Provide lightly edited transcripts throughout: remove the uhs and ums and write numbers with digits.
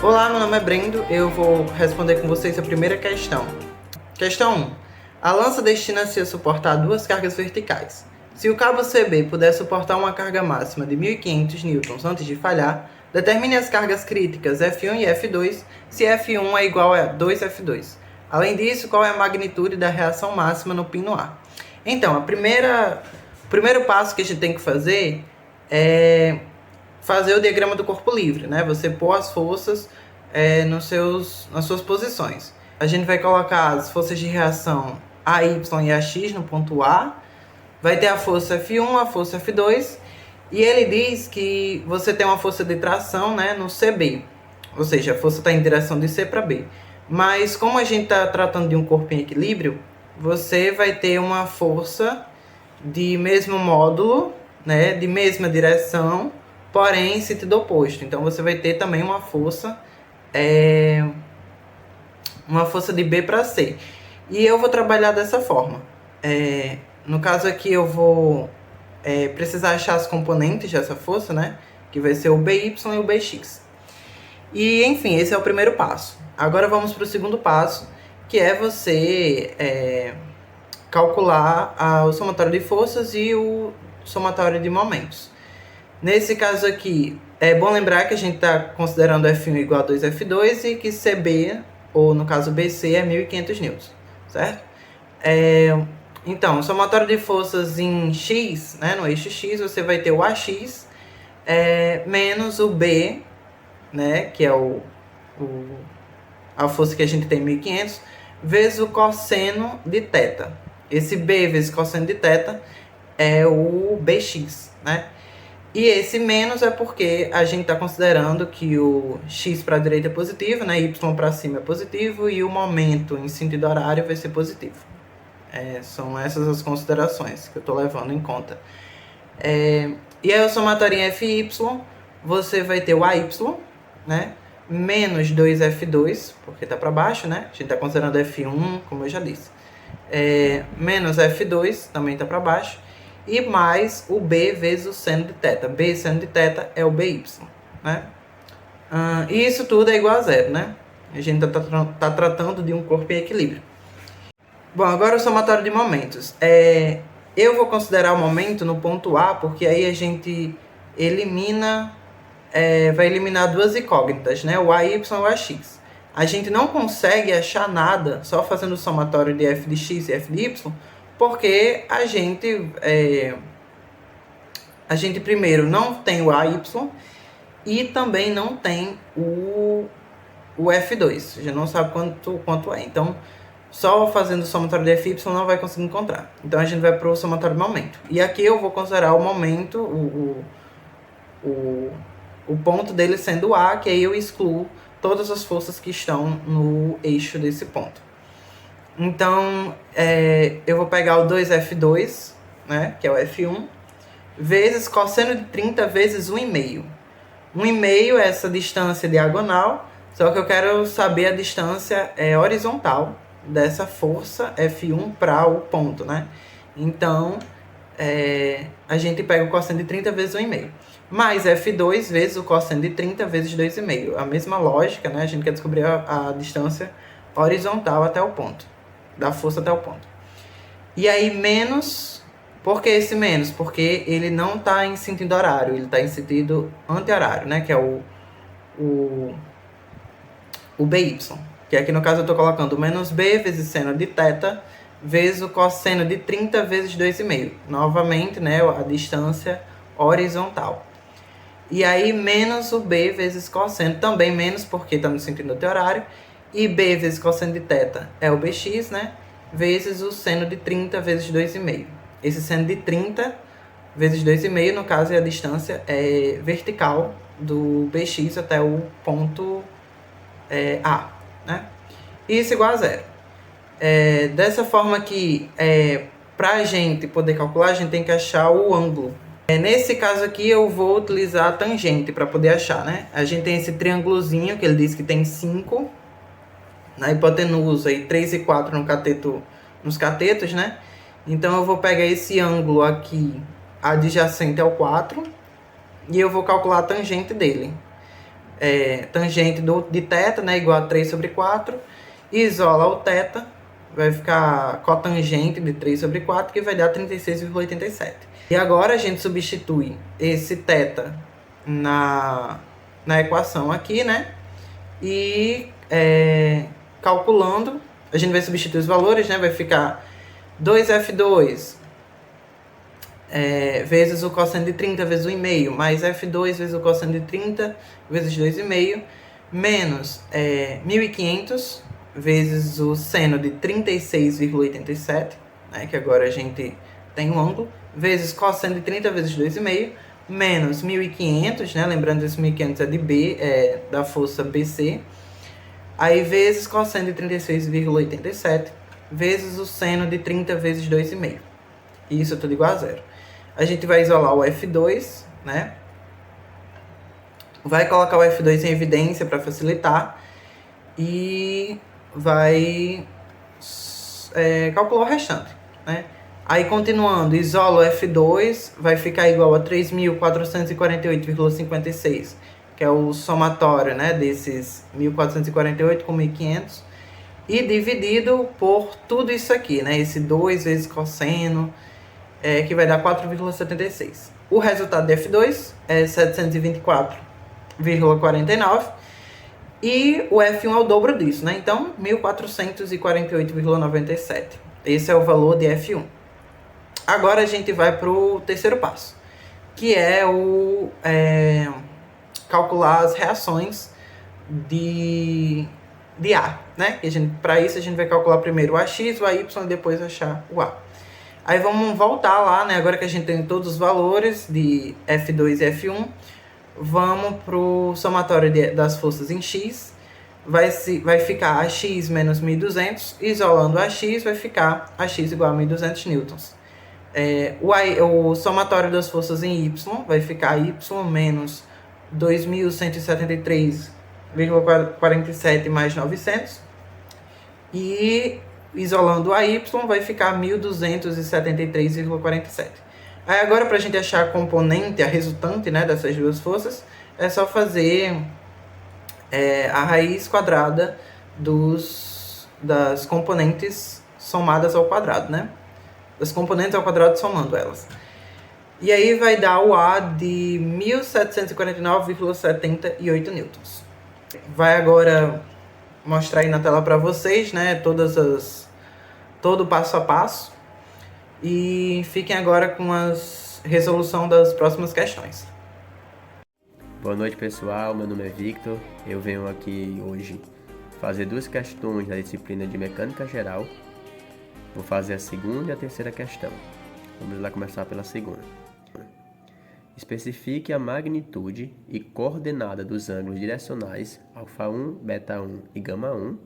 Olá, meu nome é Brendo, eu vou responder com vocês a primeira questão. Questão 1. A lança destina-se a suportar duas cargas verticais. Se o cabo CB puder suportar uma carga máxima de 1.500 newtons antes de falhar, determine as cargas críticas F1 e F2 se F1 é igual a 2F2. Além disso, qual é a magnitude da reação máxima no pino A? Então, o primeiro passo que a gente tem que fazer é fazer o diagrama do corpo livre, né? Você pôr as forças nas suas posições. A gente vai colocar as forças de reação AY e AX no ponto A, vai ter a força F1, a força F2, e ele diz que você tem uma força de tração, né, no CB, ou seja, a força está em direção de C para B. Mas como a gente está tratando de um corpo em equilíbrio, você vai ter uma força de mesmo módulo, né, de mesma direção, porém em sentido oposto. Então você vai ter também uma força de B para C. E eu vou trabalhar dessa forma. No caso aqui eu vou precisar achar as componentes dessa força, né, que vai ser o BY e o BX. E enfim, esse é o primeiro passo. Agora vamos para o segundo passo, que é você calcular o somatório de forças e o somatório de momentos. Nesse caso aqui, é bom lembrar que a gente está considerando F1 igual a 2F2 e que CB, ou no caso BC, é 1.500 newtons, certo? Então, o somatório de forças em X, né, no eixo X, você vai ter o AX menos o B, né, que é a força que a gente tem 1.500, vezes o cosseno de θ. Esse B vezes cosseno de θ é o BX, né? E esse menos é porque a gente está considerando que o x para a direita é positivo, né? Y para cima é positivo e o momento em sentido horário vai ser positivo. São essas as considerações que eu estou levando em conta. E aí o somatório em FY, você vai ter o AY, né? Menos 2F2, porque está para baixo, né? A gente está considerando F1, como eu já disse. Menos F2, também está para baixo. E mais o B vezes o seno de θ. B seno de θ é o BY, né? E isso tudo é igual a zero, né? A gente tá tratando de um corpo em equilíbrio. Bom, agora o somatório de momentos. Eu vou considerar o momento no ponto A, porque aí a gente vai eliminar duas incógnitas, né? O AY e o AX. A gente não consegue achar nada só fazendo o somatório de f de x e f de y, porque a gente primeiro não tem o AY e também não tem o F2. A gente não sabe quanto é. Então, só fazendo o somatório de FY não vai conseguir encontrar. Então, a gente vai para o somatório de momento. E aqui eu vou considerar o momento, o ponto dele sendo A, que aí eu excluo todas as forças que estão no eixo desse ponto. Então, eu vou pegar o 2F2, né, que é o F1, vezes cosseno de 30 vezes 1,5. 1,5 é essa distância diagonal, só que eu quero saber a distância horizontal dessa força F1 para o ponto, né? Então, a gente pega o cosseno de 30 vezes 1,5. Mais F2 vezes o cosseno de 30 vezes 2,5. A mesma lógica, né? A gente quer descobrir a distância horizontal até o ponto. Da força até o ponto. E aí, menos... Por que esse menos? Porque ele não está em sentido horário, ele está em sentido anti-horário, né? Que é o BY. Que aqui no caso eu estou colocando menos B vezes seno de θ vezes o cosseno de 30 vezes 2,5. Novamente, né? A distância horizontal. E aí, menos o B vezes cosseno, também menos porque está no sentido anti-horário. E B vezes cosseno de θ é o BX, né? Vezes o seno de 30 vezes 2,5. Esse seno de 30 vezes 2,5, no caso, é a distância vertical do BX até o ponto A, né? Isso igual a zero. Dessa forma que, para a gente poder calcular, a gente tem que achar o ângulo. Nesse caso aqui, eu vou utilizar a tangente para poder achar, né? A gente tem esse triângulozinho, que ele diz que tem 5... na hipotenusa e 3 e 4 nos catetos, né? Então, eu vou pegar esse ângulo aqui, adjacente ao 4, e eu vou calcular a tangente dele. tangente de θ, né, igual a 3 sobre 4, isola o θ, vai ficar cotangente de 3 sobre 4, que vai dar 36,87. E agora a gente substitui esse θ na equação aqui, né? E calculando, a gente vai substituir os valores, né? Vai ficar 2F2 vezes o cosseno de 30 vezes 1,5, mais F2 vezes o cosseno de 30 vezes 2,5, menos 1.500 vezes o seno de 36,87, né, que agora a gente tem um ângulo, vezes cosseno de 30 vezes 2,5, menos 1.500, né, lembrando que esse 1.500 é de B, da força BC, aí vezes cosseno de 36,87, vezes o seno de 30 vezes 2,5. Isso tudo igual a zero. A gente vai isolar o F2, né? Vai colocar o F2 em evidência para facilitar e vai calcular o restante, né? Aí, continuando, isola o F2, vai ficar igual a 3.448,56, que é o somatório, né, desses 1.448 com 1.500, e dividido por tudo isso aqui, né, esse 2 vezes cosseno, que vai dar 4,76. O resultado de F2 é 724,49 e o F1 é o dobro disso, né? Então, 1.448,97. Esse é o valor de F1. Agora a gente vai para o terceiro passo, que é o calcular as reações de A, né? Para isso a gente vai calcular primeiro o AX, o AY e depois achar o A. Aí vamos voltar lá, né? Agora que a gente tem todos os valores de F2 e F1, vamos para o somatório das forças em X. Vai ficar AX menos 1.200. Isolando AX, vai ficar AX igual a 1.200 newtons. O somatório das forças em Y vai ficar Y menos 2.173,47 mais 900. E isolando a Y, vai ficar 1.273,47. Aí agora, para a gente achar a componente, a resultante, né, dessas duas forças, é só fazer a raiz quadrada das componentes somadas ao quadrado, né? Das componentes ao quadrado somando elas. E aí vai dar o A de 1.749,78 newtons. Vai agora mostrar aí na tela para vocês, né, todo o passo a passo. E fiquem agora com a resolução das próximas questões. Boa noite, pessoal. Meu nome é Victor. Eu venho aqui hoje fazer duas questões da disciplina de Mecânica Geral. Vou fazer a segunda e a terceira questão. Vamos lá começar pela segunda. Especifique a magnitude e coordenada dos ângulos direcionais α1, β1 e γ1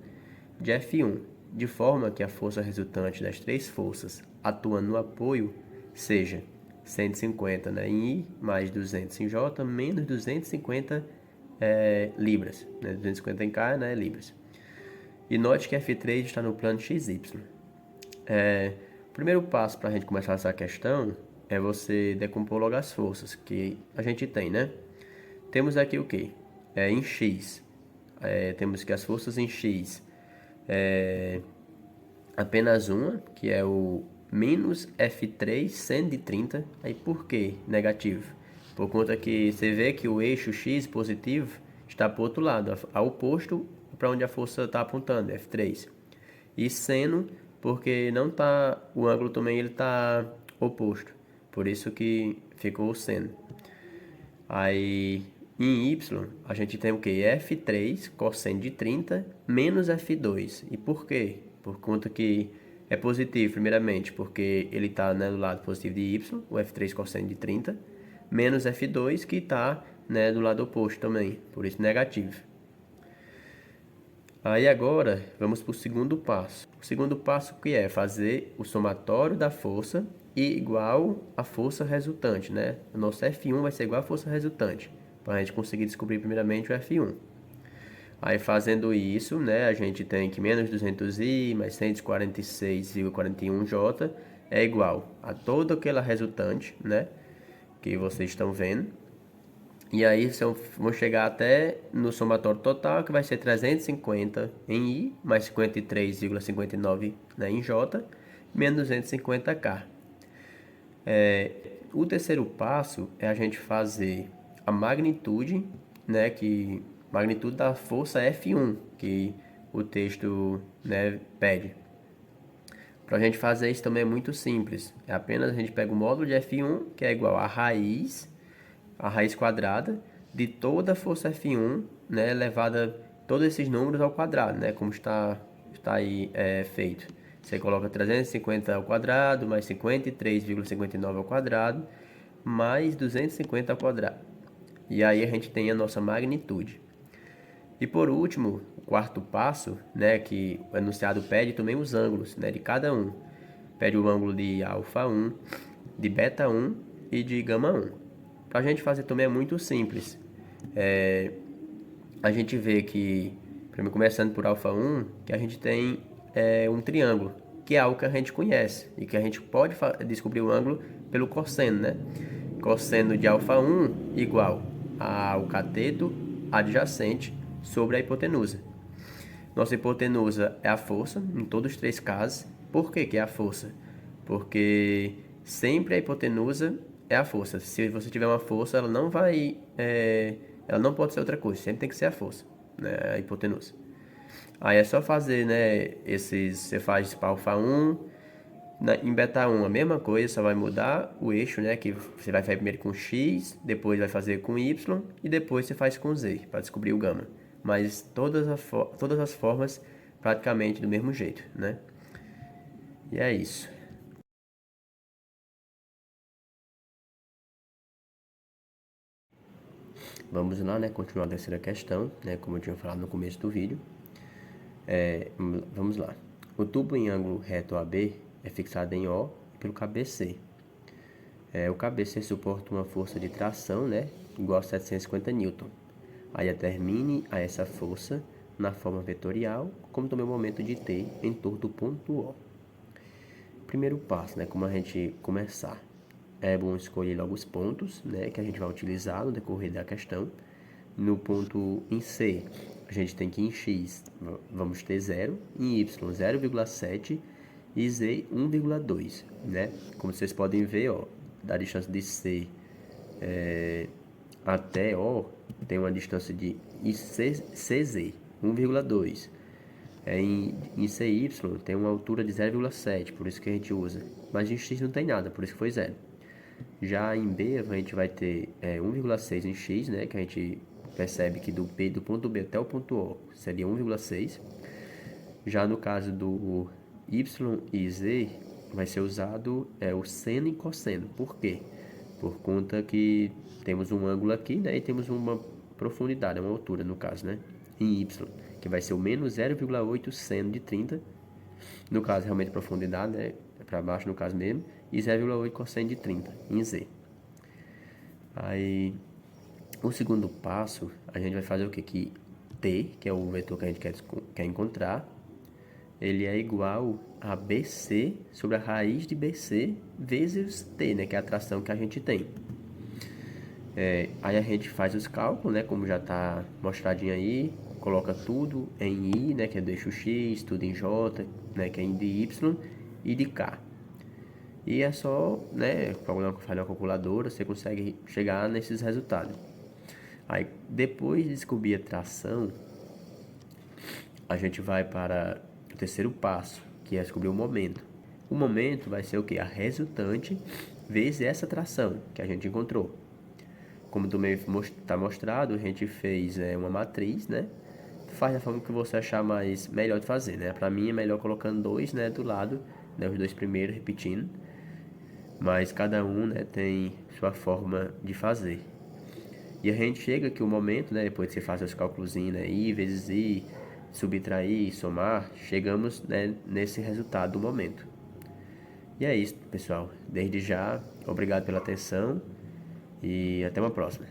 de F1, de forma que a força resultante das três forças atuando no apoio seja 150, né, em I, mais 200 em J, menos 250 libras, né, 250 em K, né, libras. E note que F3 está no plano XY. O primeiro passo para a gente começar essa questão é você decompor logo as forças que a gente tem, né? Temos aqui o que? Em X. Temos que as forças em X apenas uma, que é o menos F3 seno de 30. Aí por que negativo? Por conta que você vê que o eixo X positivo está para o outro lado, ao oposto para onde a força está apontando, F3. E seno, porque não tá, o ângulo também ele está oposto. Por isso que ficou o seno. Aí, em Y, a gente tem o que? F3 cosseno de 30 menos F2. E por quê? Por conta que é positivo, primeiramente, porque ele está, né, do lado positivo de Y, o F3 cosseno de 30, menos F2, que está, né, do lado oposto também, por isso negativo. Aí agora, vamos para o segundo passo. O segundo passo que é fazer o somatório da força igual à força resultante, né? O nosso F1 vai ser igual à força resultante, para a gente conseguir descobrir primeiramente o F1. Aí fazendo isso, né, a gente tem que menos 200i mais 146,41j é igual a toda aquela resultante, né, que vocês estão vendo, E aí vão chegar até no somatório total, que vai ser 350 em I, mais 53,59, né, em J, menos 250K. O terceiro passo é a gente fazer a magnitude, né, magnitude da força F1, que o texto, né, pede. Para a gente fazer isso também é muito simples. É apenas a gente pega o módulo de F1, que é igual a raiz quadrada de toda a força F1, né, elevada todos esses números ao quadrado, né, como está aí feito. Você coloca 350 ao quadrado, mais 53,59 ao quadrado, mais 250 ao quadrado. E aí a gente tem a nossa magnitude. E por último, o quarto passo, né, que o enunciado pede também os ângulos, né, de cada um. Pede o ângulo de alfa 1, de beta 1 e de gama 1. Para a gente fazer também é muito simples. A gente vê que, primeiro começando por alfa 1, que a gente tem um triângulo, que é algo que a gente conhece e que a gente pode descobrir o ângulo pelo cosseno, né? Cosseno de alfa 1 igual ao cateto adjacente sobre a hipotenusa. Nossa hipotenusa é a força, em todos os três casos. Por que é a força? Porque sempre a hipotenusa é a força. Se você tiver uma força, ela não vai... ela não pode ser outra coisa, sempre tem que ser a força, né? A hipotenusa. Aí é só fazer, né, você faz para alfa 1, em beta 1 a mesma coisa, só vai mudar o eixo, né, que você vai fazer primeiro com x, depois vai fazer com y e depois você faz com z, para descobrir o gama. Mas todas as formas praticamente do mesmo jeito, né? E é isso. Vamos lá, né, continuar a terceira questão, né, como eu tinha falado no começo do vídeo. Vamos lá. O tubo em ângulo reto AB é fixado em O pelo KBC. O KBC suporta uma força de tração, né, igual a 750 N. Aí determine a essa força na forma vetorial, como também o momento de T em torno do ponto O. Primeiro passo, né, como a gente começar. É bom escolher logo os pontos, né, que a gente vai utilizar no decorrer da questão. No ponto em C, a gente tem que em X vamos ter 0, em Y 0,7 e Z 1,2, né? Como vocês podem ver, ó, da distância de C até O tem uma distância de CZ 1,2. Em CY tem uma altura de 0,7, por isso que a gente usa. Mas em X não tem nada, por isso que foi 0. Já em B a gente vai ter 1,6 em X, né, que a gente percebe que do ponto B até o ponto O seria 1,6. Já no caso do Y e Z vai ser usado o seno e cosseno. Por quê? Por conta que temos um ângulo aqui, né, e temos uma profundidade, uma altura no caso, né, em Y, que vai ser o menos 0,8 seno de 30. No caso, realmente profundidade, né, para baixo no caso mesmo, e 0,8 cosseno de 30 em Z. Aí, o segundo passo, a gente vai fazer o que? Que T, que é o vetor que a gente quer encontrar, ele é igual a BC sobre a raiz de BC vezes T, né, que é a tração que a gente tem. Aí a gente faz os cálculos, né, como já está mostradinho aí, coloca tudo em I, né, que é do eixo X, tudo em J, né, que é em de Y e de K. E é só, né, fazer uma calculadora, você consegue chegar nesses resultados. Aí, depois de descobrir a tração, a gente vai para o terceiro passo, que é descobrir o momento. O momento vai ser o que? A resultante vezes essa tração que a gente encontrou. Como também está mostrado, a gente fez uma matriz, né? Faz da forma que você achar melhor de fazer, né? Para mim é melhor colocando dois, né, do lado, né, os dois primeiros repetindo. Mas cada um, né, tem sua forma de fazer. E a gente chega aqui o momento, né, depois que você faz os cálculos, né, I vezes I, subtrair, somar, chegamos, né, nesse resultado do momento. E é isso, pessoal. Desde já, obrigado pela atenção e até uma próxima.